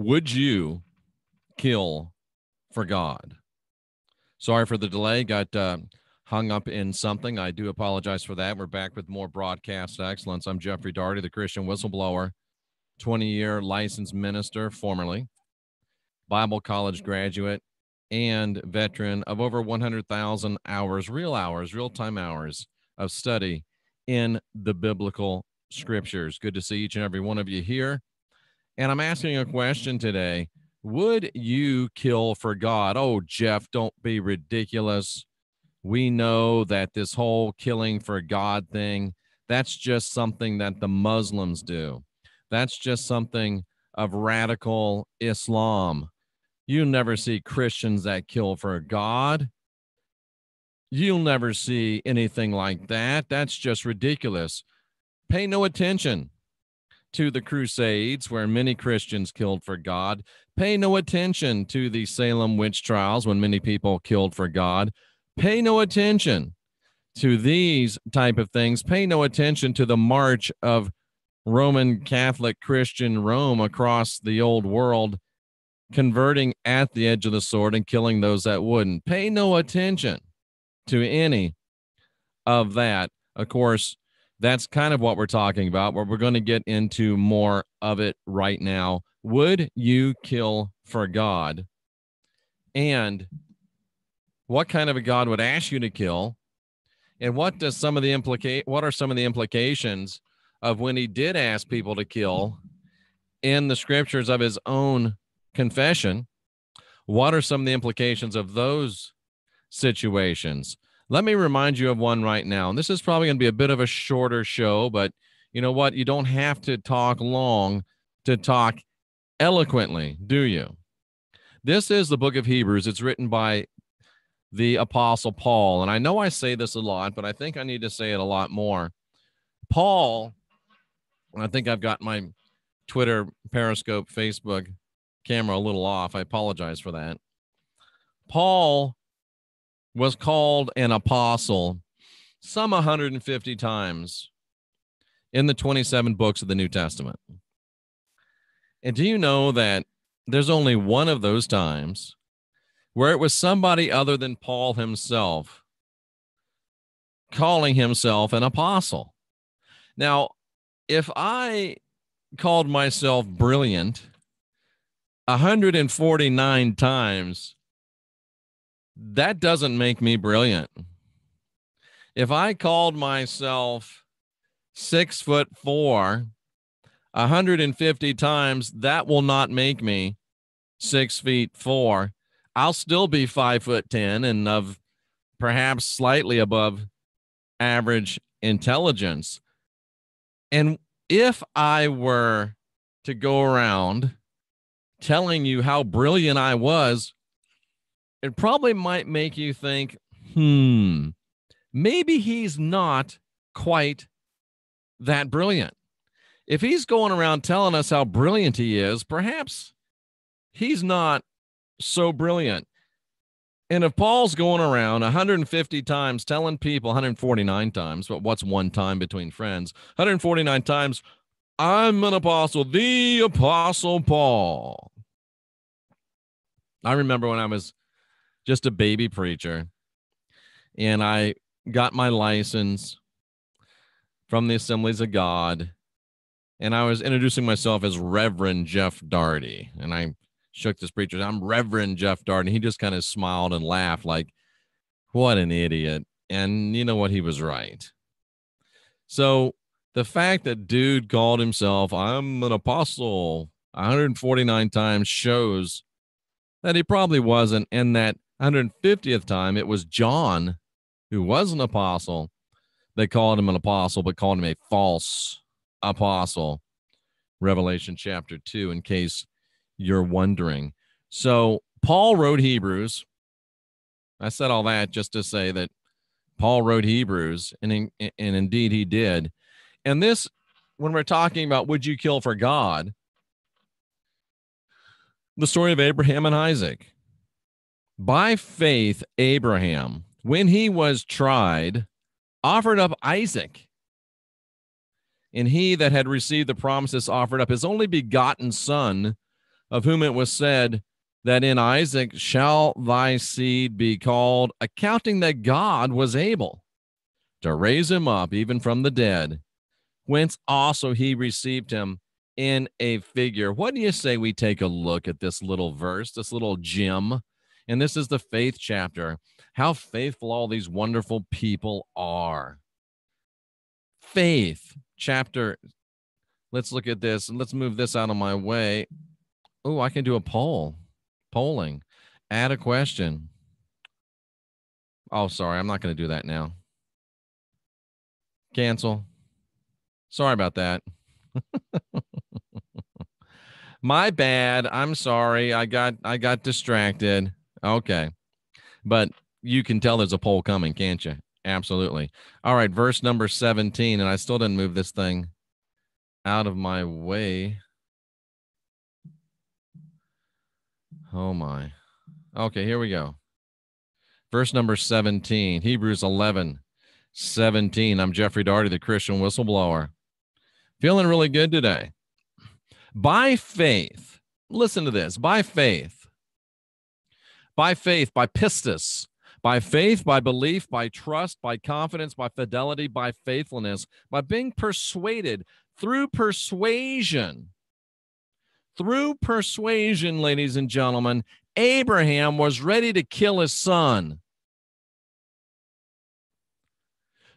Would you kill for God? Sorry for the delay. Got hung up in something. I do apologize for that. We're back with more broadcast excellence. I'm Jeffrey Daugherty, the Christian Whistleblower, 20-year licensed minister, formerly Bible college graduate, and veteran of over 100,000 hours, real-time hours of study in the biblical scriptures. Good to see each and every one of you here. And I'm asking a question today. Would you kill for God? Oh, Jeff, don't be ridiculous. We know that this whole killing for God thing, that's just something that the Muslims do. That's just something of radical Islam. You never see Christians that kill for God. You'll never see anything like that. That's just ridiculous. Pay no attention to the Crusades, where many Christians killed for God. Pay no attention to the Salem witch trials, when many people killed for God. Pay no attention to these type of things. Pay no attention to the march of Roman Catholic Christian Rome across the old world, converting at the edge of the sword and killing those that wouldn't. Pay no attention to any of that. Of course, that's kind of what we're talking about, but we're going to get into more of it right now. Would you kill for God? And what kind of a God would ask you to kill? And what are some of the implications of when he did ask people to kill in the scriptures of his own confession? What are some of the implications of those situations? Let me remind you of one right now. And this is probably going to be a bit of a shorter show, but you know what? You don't have to talk long to talk eloquently, do you? This is the book of Hebrews. It's written by the Apostle Paul. And I know I say this a lot, but I think I need to say it a lot more. Paul, I think I've got my Twitter, Periscope, Facebook camera a little off. I apologize for that. Paul was called an apostle some 150 times in the 27 books of the New Testament. And do you know that there's only one of those times where it was somebody other than Paul himself calling himself an apostle? Now, if I called myself brilliant 149 times, that doesn't make me brilliant. If I called myself 6'4" 150 times, that will not make me 6'4". I'll still be 5'10" and of perhaps slightly above average intelligence. And if I were to go around telling you how brilliant I was, it probably might make you think, maybe he's not quite that brilliant. If he's going around telling us how brilliant he is, perhaps he's not so brilliant. And if Paul's going around 150 times telling people, 149 times, but what's one time between friends? 149 times, I'm an apostle, the Apostle Paul. I remember when I was just a baby preacher, and I got my license from the Assemblies of God, and I was introducing myself as Reverend Jeff Daugherty, and I shook this preacher. I'm Reverend Jeff Daugherty. He just kind of smiled and laughed like, what an idiot. And you know what? He was right. So the fact that dude called himself, I'm an apostle, 149 times shows that he probably wasn't. And that 150th time, it was John, who was an apostle, that called him an apostle, but called him a false apostle. Revelation chapter 2, in case you're wondering. So Paul wrote Hebrews. I said all that just to say that Paul wrote Hebrews, and indeed he did. And this, when we're talking about would you kill for God, the story of Abraham and Isaac. By faith, Abraham, when he was tried, offered up Isaac. And he that had received the promises offered up his only begotten son, of whom it was said that in Isaac shall thy seed be called, accounting that God was able to raise him up even from the dead, whence also he received him in a figure. What do you say we take a look at this little verse, this little gem? And this is the faith chapter. How faithful all these wonderful people are. Faith chapter. Let's look at this and let's move this out of my way. Oh, I can do a polling. Add a question. Oh, sorry. I'm not going to do that now. Cancel. Sorry about that. My bad. I'm sorry. I got distracted. Okay. But you can tell there's a poll coming, can't you? Absolutely. All right, verse number 17, and I still didn't move this thing out of my way. Oh my. Okay, here we go. Verse number 17, Hebrews 11:17. I'm Jeffrey Daugherty, the Christian whistleblower. Feeling really good today. By faith, listen to this, by faith, by pistis, by faith, by belief, by trust, by confidence, by fidelity, by faithfulness, by being persuaded through persuasion, ladies and gentlemen, Abraham was ready to kill his son.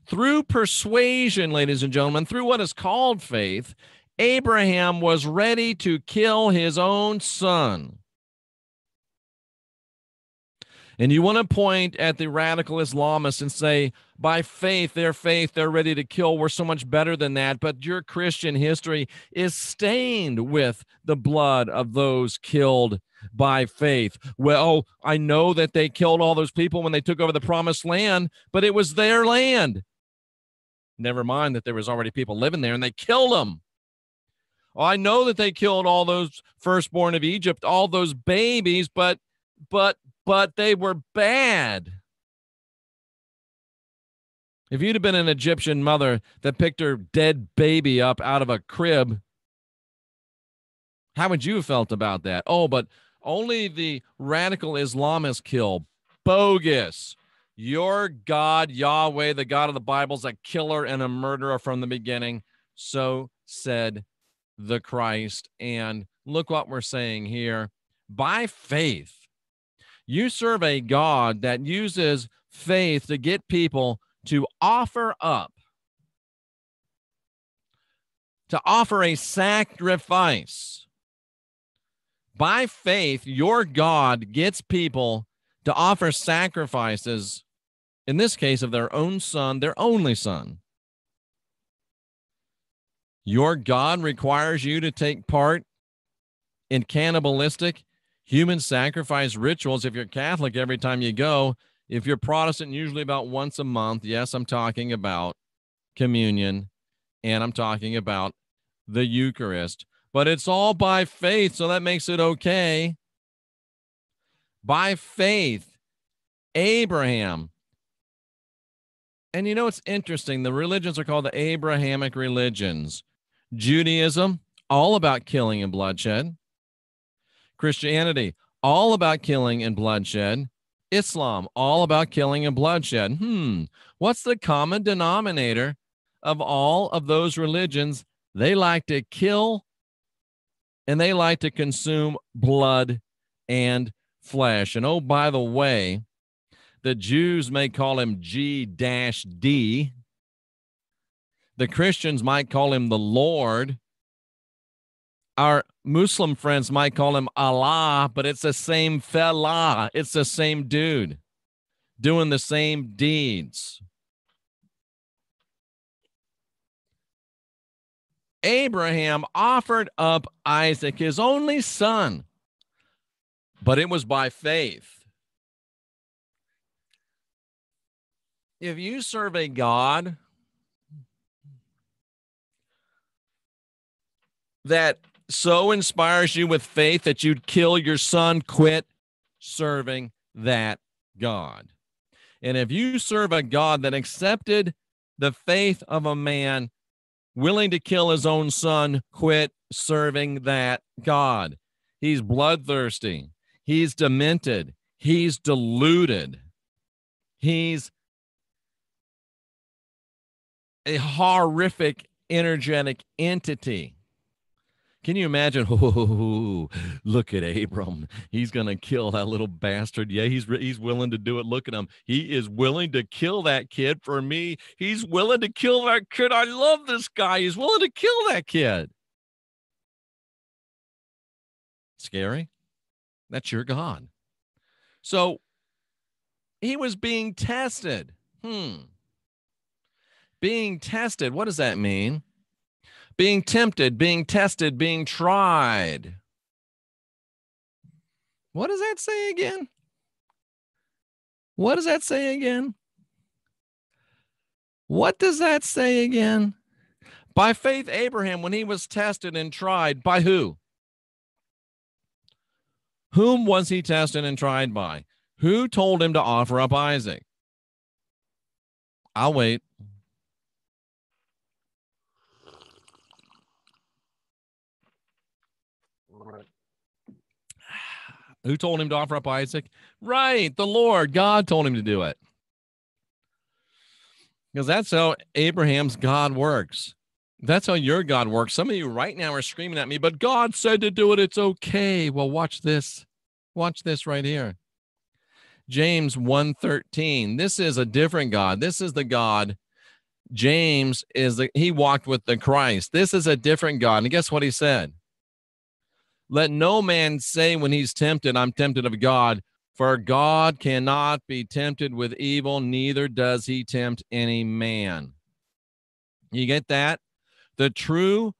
Through persuasion, ladies and gentlemen, through what is called faith, Abraham was ready to kill his own son. And you want to point at the radical Islamists and say, by faith, they're ready to kill. We're so much better than that. But your Christian history is stained with the blood of those killed by faith. Well, I know that they killed all those people when they took over the promised land, but it was their land. Never mind that there was already people living there and they killed them. Oh, I know that they killed all those firstborn of Egypt, all those babies, but they were bad. If you'd have been an Egyptian mother that picked her dead baby up out of a crib, how would you have felt about that? Oh, but only the radical Islamists kill. Bogus. Your God, Yahweh, the God of the Bible, is a killer and a murderer from the beginning. So said the Christ. And look what we're saying here. By faith, you serve a God that uses faith to get people to offer up, to offer a sacrifice. By faith, your God gets people to offer sacrifices, in this case of their own son, their only son. Your God requires you to take part in cannibalistic human sacrifice rituals. If you're Catholic, every time you go. If you're Protestant, usually about once a month. Yes, I'm talking about communion, and I'm talking about the Eucharist. But it's all by faith, so that makes it okay. By faith, Abraham. And you know, it's interesting. The religions are called the Abrahamic religions. Judaism, all about killing and bloodshed. Christianity, all about killing and bloodshed. Islam, all about killing and bloodshed. What's the common denominator of all of those religions? They like to kill and they like to consume blood and flesh. And oh, by the way, the Jews may call him G-D. The Christians might call him the Lord. Our Muslim friends might call him Allah, but it's the same fella. It's the same dude doing the same deeds. Abraham offered up Isaac, his only son, but it was by faith. If you serve a God that so inspires you with faith that you'd kill your son, quit serving that God. And if you serve a God that accepted the faith of a man willing to kill his own son, quit serving that God. He's bloodthirsty. He's demented. He's deluded. He's a horrific energetic entity. Can you imagine? Oh, look at Abram. He's going to kill that little bastard. Yeah, he's willing to do it. Look at him. He is willing to kill that kid for me. He's willing to kill that kid. I love this guy. He's willing to kill that kid. Scary? That's your God. So he was being tested. Being tested. What does that mean? Being tempted, being tested, being tried. What does that say again? What does that say again? What does that say again? By faith, Abraham, when he was tested and tried, by who? Whom was he tested and tried by? Who told him to offer up Isaac? I'll wait. Who told him to offer up Isaac? Right, the Lord. God told him to do it. Because that's how Abraham's God works. That's how your God works. Some of you right now are screaming at me, but God said to do it. It's okay. Well, watch this. Watch this right here. James 1:13. This is a different God. This is the God. James he walked with the Christ. This is a different God. And guess what he said? Let no man say when he's tempted, I'm tempted of God, for God cannot be tempted with evil, neither does he tempt any man. You get that? The true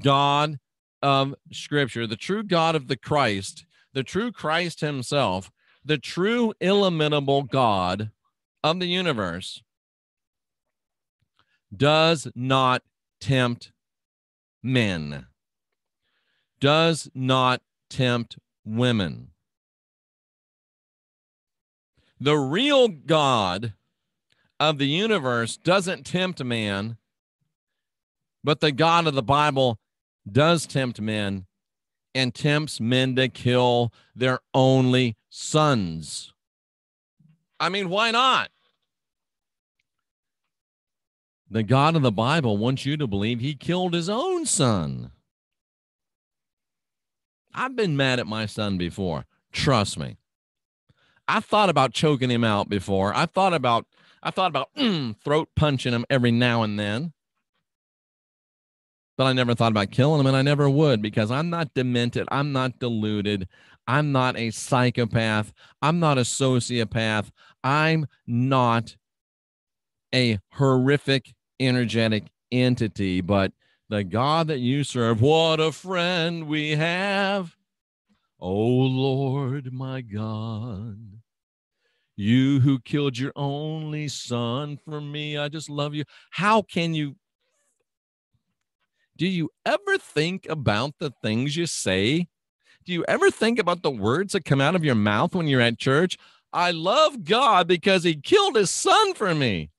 God of Scripture, the true God of the Christ, the true Christ himself, the true illimitable God of the universe does not tempt men, does not tempt women. The real God of the universe doesn't tempt man, but the God of the Bible does tempt men and tempts men to kill their only sons. I mean, why not? The God of the Bible wants you to believe he killed his own son. I've been mad at my son before. Trust me. I thought about choking him out before. I thought about throat punching him every now and then. But I never thought about killing him, and I never would, because I'm not demented. I'm not deluded. I'm not a psychopath. I'm not a sociopath. I'm not a horrific, energetic entity, but the God that you serve, what a friend we have. Oh, Lord, my God, you who killed your only son for me, I just love you. How can you? Do you ever think about the things you say? Do you ever think about the words that come out of your mouth when you're at church? I love God because he killed his son for me.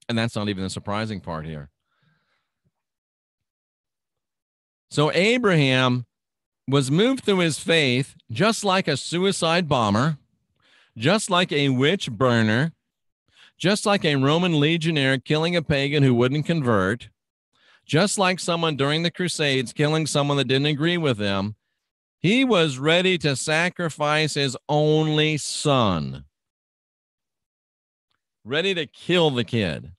And that's not even the surprising part here. So Abraham was moved through his faith just like a suicide bomber, just like a witch burner, just like a Roman legionnaire killing a pagan who wouldn't convert, just like someone during the Crusades killing someone that didn't agree with them. He was ready to sacrifice his only son, ready to kill the kid.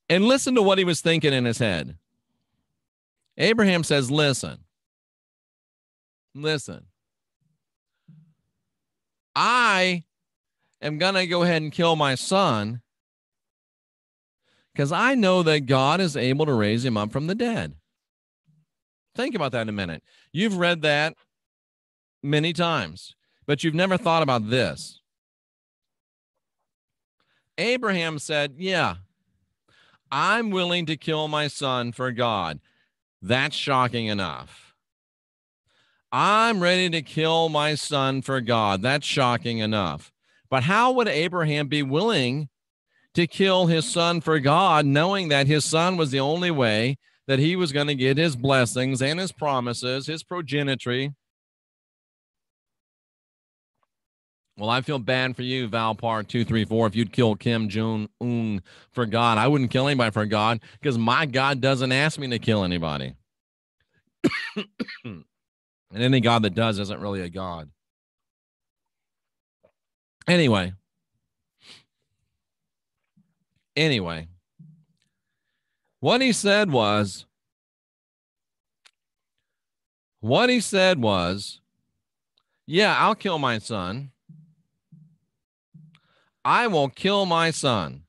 And listen to what he was thinking in his head. Abraham says, listen, I am going to go ahead and kill my son because I know that God is able to raise him up from the dead. Think about that in a minute. You've read that many times, but you've never thought about this. Abraham said, yeah, I'm willing to kill my son for God. That's shocking enough. I'm ready to kill my son for God. That's shocking enough. But how would Abraham be willing to kill his son for God, knowing that his son was the only way that he was going to get his blessings and his promises, his progeny? Well, I feel bad for you, Valpar234, if you'd kill Kim Jong-un for God. I wouldn't kill anybody for God because my God doesn't ask me to kill anybody. And any God that does isn't really a God. Anyway, what he said was, yeah, I'll kill my son. I will kill my son.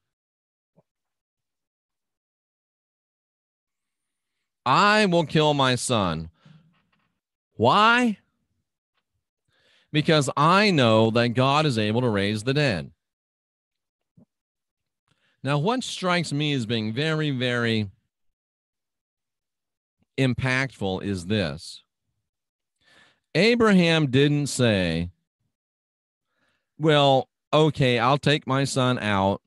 I will kill my son. Why? Because I know that God is able to raise the dead. Now, what strikes me as being very, very impactful is this. Abraham didn't say, well, okay, I'll take my son out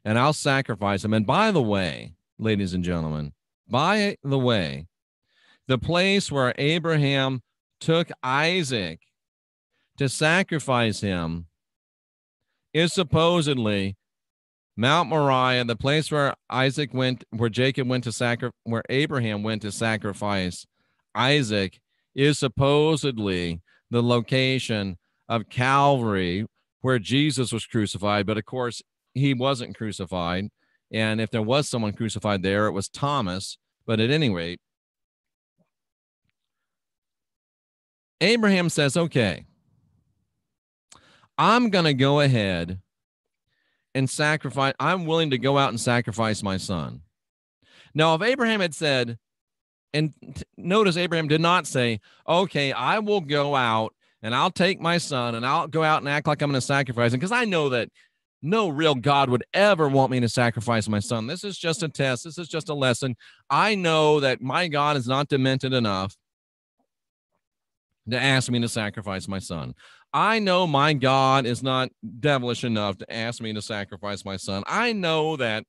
and I'll sacrifice him. And by the way, ladies and gentlemen, the place where Abraham took Isaac to sacrifice him is supposedly Mount Moriah, the place where Isaac went, where Jacob went to where Abraham went to sacrifice Isaac, is supposedly the location of Calvary where Jesus was crucified. But of course, he wasn't crucified. And if there was someone crucified there, it was Thomas. But at any rate, Abraham says, okay, I'm going to go ahead and sacrifice. I'm willing to go out and sacrifice my son. Now, if Abraham had said, and notice Abraham did not say, okay, I will go out and I'll take my son and I'll go out and act like I'm going to sacrifice him, because I know that no real God would ever want me to sacrifice my son. This is just a test. This is just a lesson. I know that my God is not demented enough to ask me to sacrifice my son. I know my God is not devilish enough to ask me to sacrifice my son. I know that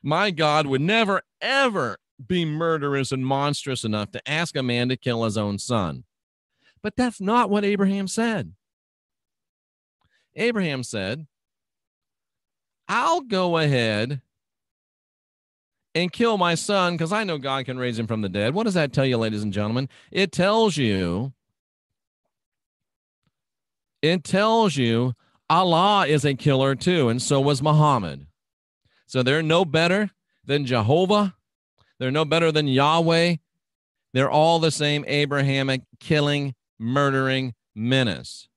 my God would never, ever be murderous and monstrous enough to ask a man to kill his own son. But that's not what Abraham said. Abraham said, I'll go ahead and kill my son because I know God can raise him from the dead. What does that tell you, ladies and gentlemen? It tells you Allah is a killer too, and so was Muhammad. So they're no better than Jehovah. They're no better than Yahweh. They're all the same Abrahamic killing, murdering menace.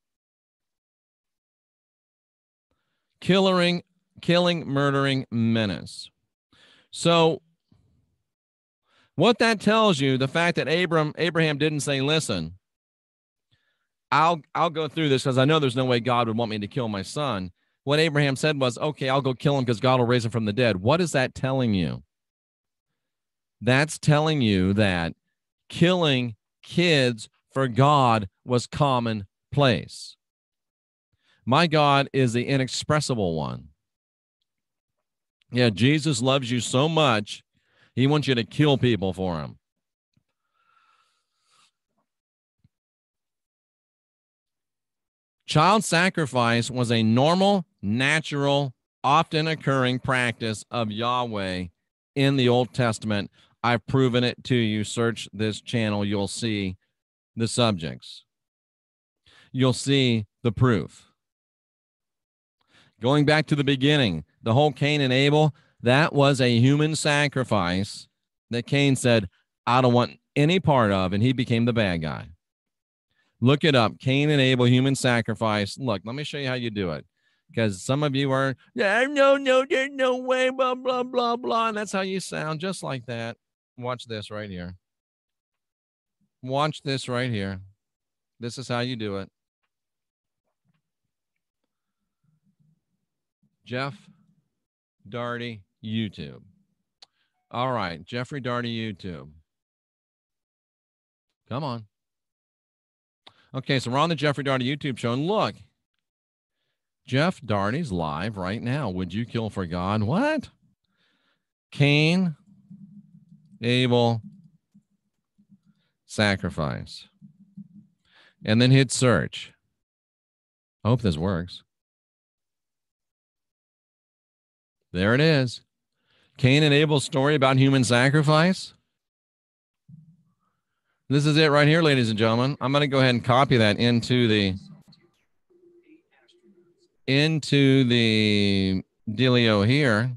Killing, murdering menace. So what that tells you, the fact that Abraham didn't say, listen, I'll go through this because I know there's no way God would want me to kill my son. What Abraham said was, okay, I'll go kill him because God will raise him from the dead. What is that telling you? That's telling you that killing kids for God was commonplace. My God is the inexpressible one. Yeah, Jesus loves you so much, he wants you to kill people for him. Child sacrifice was a normal, natural, often occurring practice of Yahweh in the Old Testament. I've proven it to you. Search this channel. You'll see the subjects. You'll see the proof. Going back to the beginning, the whole Cain and Abel, that was a human sacrifice that Cain said, I don't want any part of, and he became the bad guy. Look it up. Cain and Abel, human sacrifice. Look, let me show you how you do it. Because some of you are, no, there's no way, blah, blah, blah, blah. And that's how you sound, just like that. Watch this right here. Watch this right here. This is how you do it. Jeff Darty, YouTube. All right, Jeffrey Darty, YouTube. Come on. Okay, so we're on the Jeffrey Daugherty YouTube show, and look, Jeff Daugherty's live right now. Would you kill for God? What? Cain, Abel, sacrifice. And then hit search. I hope this works. There it is. Cain and Abel's story about human sacrifice. This is it right here, ladies and gentlemen. I'm going to go ahead and copy that into the dealio here.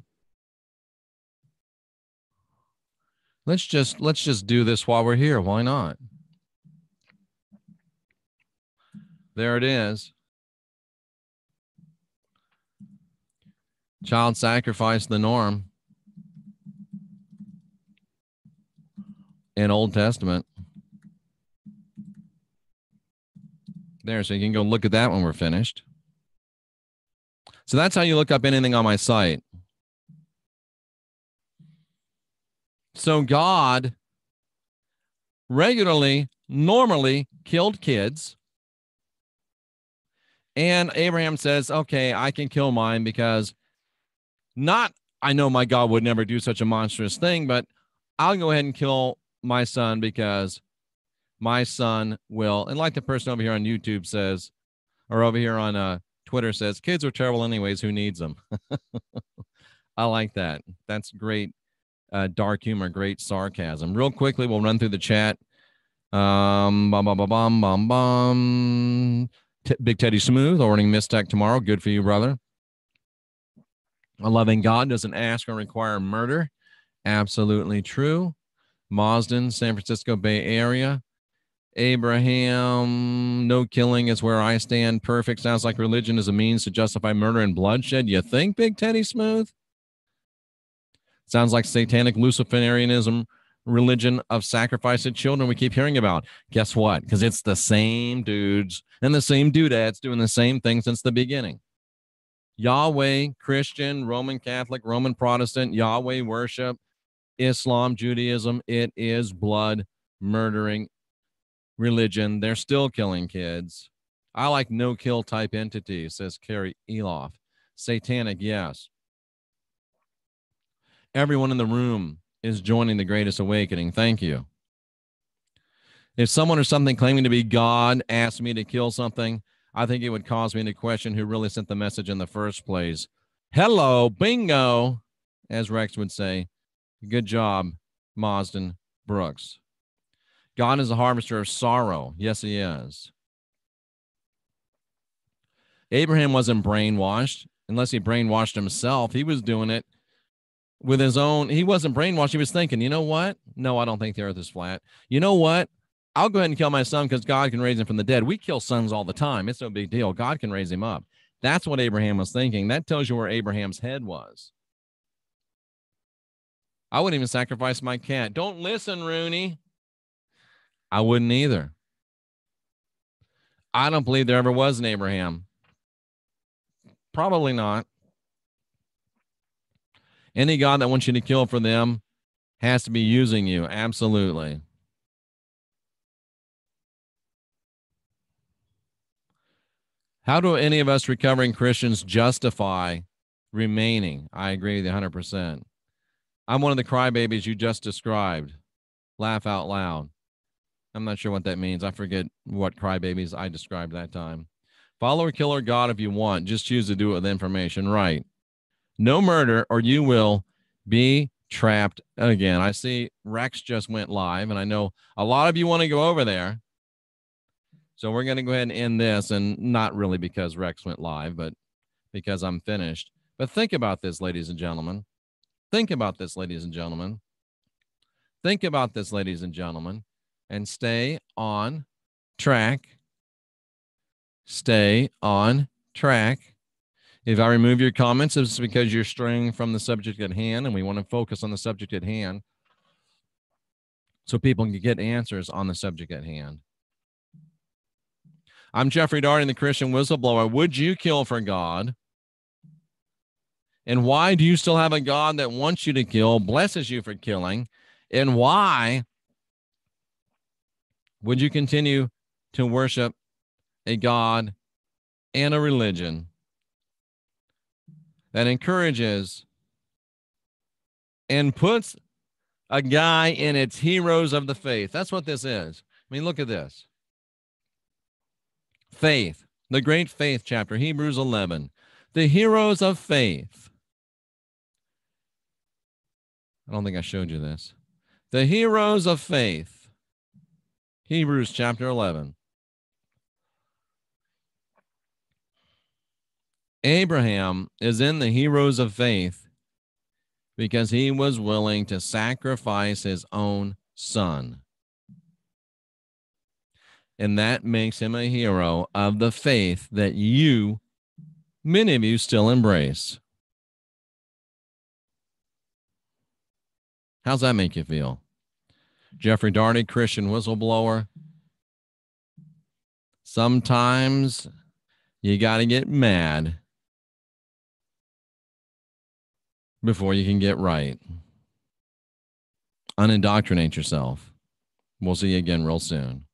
Let's just do this while we're here. Why not? There it is. Child sacrifice, the norm in Old Testament. There, so you can go look at that when we're finished. So that's how you look up anything on my site. So God regularly, normally killed kids. And Abraham says, okay, I can kill mine because I know my God would never do such a monstrous thing, but I'll go ahead and kill my son because my son will. And like the person over here on YouTube says, or over here on Twitter says, kids are terrible anyways. Who needs them? I like that. That's great. Dark humor, great sarcasm. Real quickly, we'll run through the chat. Big Teddy Smooth, ordering MYSTECH tomorrow. Good for you, brother. A loving God doesn't ask or require murder. Absolutely true. Mausden, San Francisco Bay Area. Abraham, no killing is where I stand. Perfect. Sounds like religion is a means to justify murder and bloodshed. You think, Big Teddy Smooth? Sounds like satanic Luciferianism, religion of sacrifice of children we keep hearing about. Guess what? Because it's the same dudes and the same dudettes doing the same thing since the beginning. Yahweh, Christian, Roman Catholic, Roman Protestant, Yahweh worship, Islam, Judaism, it is blood murdering religion. They're still killing kids. I like no-kill type entities, says Carrie Eloff. Satanic, yes. Everyone in the room is joining the Greatest Awakening. Thank you. If someone or something claiming to be God asked me to kill something, I think it would cause me to question who really sent the message in the first place. Hello, bingo, as Rex would say. Good job, Mausden Brooks. God is a harvester of sorrow. Yes, he is. Abraham wasn't brainwashed, unless he brainwashed himself. He was doing it with his own. He wasn't brainwashed. He was thinking, you know what? No, I don't think the earth is flat. You know what? I'll go ahead and kill my son because God can raise him from the dead. We kill sons all the time. It's no big deal. God can raise him up. That's what Abraham was thinking. That tells you where Abraham's head was. I wouldn't even sacrifice my cat. Don't listen, Rooney. I wouldn't either. I don't believe there ever was an Abraham. Probably not. Any God that wants you to kill for them has to be using you. Absolutely. How do any of us recovering Christians justify remaining? I agree with you 100%. I'm one of the crybabies you just described. Laugh out loud. I'm not sure what that means. I forget what crybabies I described that time. Follow or kill or God if you want. Just choose to do it with information. Right. No murder or you will be trapped again. I see Rex just went live, and I know a lot of you want to go over there. So we're going to go ahead and end this, and not really because Rex went live, but because I'm finished. But think about this, ladies and gentlemen. Think about this, ladies and gentlemen. Think about this, ladies and gentlemen, and stay on track. Stay on track. If I remove your comments, it's because you're straying from the subject at hand, and we want to focus on the subject at hand so people can get answers on the subject at hand. I'm Jeffrey Daugherty, the Christian Whistleblower. Would you kill for God? And why do you still have a God that wants you to kill, blesses you for killing? And why would you continue to worship a God and a religion that encourages and puts a guy in its heroes of the faith. That's what this is. I mean, look at this. Faith, the great faith chapter, Hebrews 11. The heroes of faith. I don't think I showed you this. The heroes of faith. Hebrews chapter 11. Abraham is in the heroes of faith because he was willing to sacrifice his own son. And that makes him a hero of the faith that many of you still embrace. How's that make you feel? Jeffrey Darty, Christian whistleblower. Sometimes you got to get mad before you can get right. Unindoctrinate yourself. We'll see you again real soon.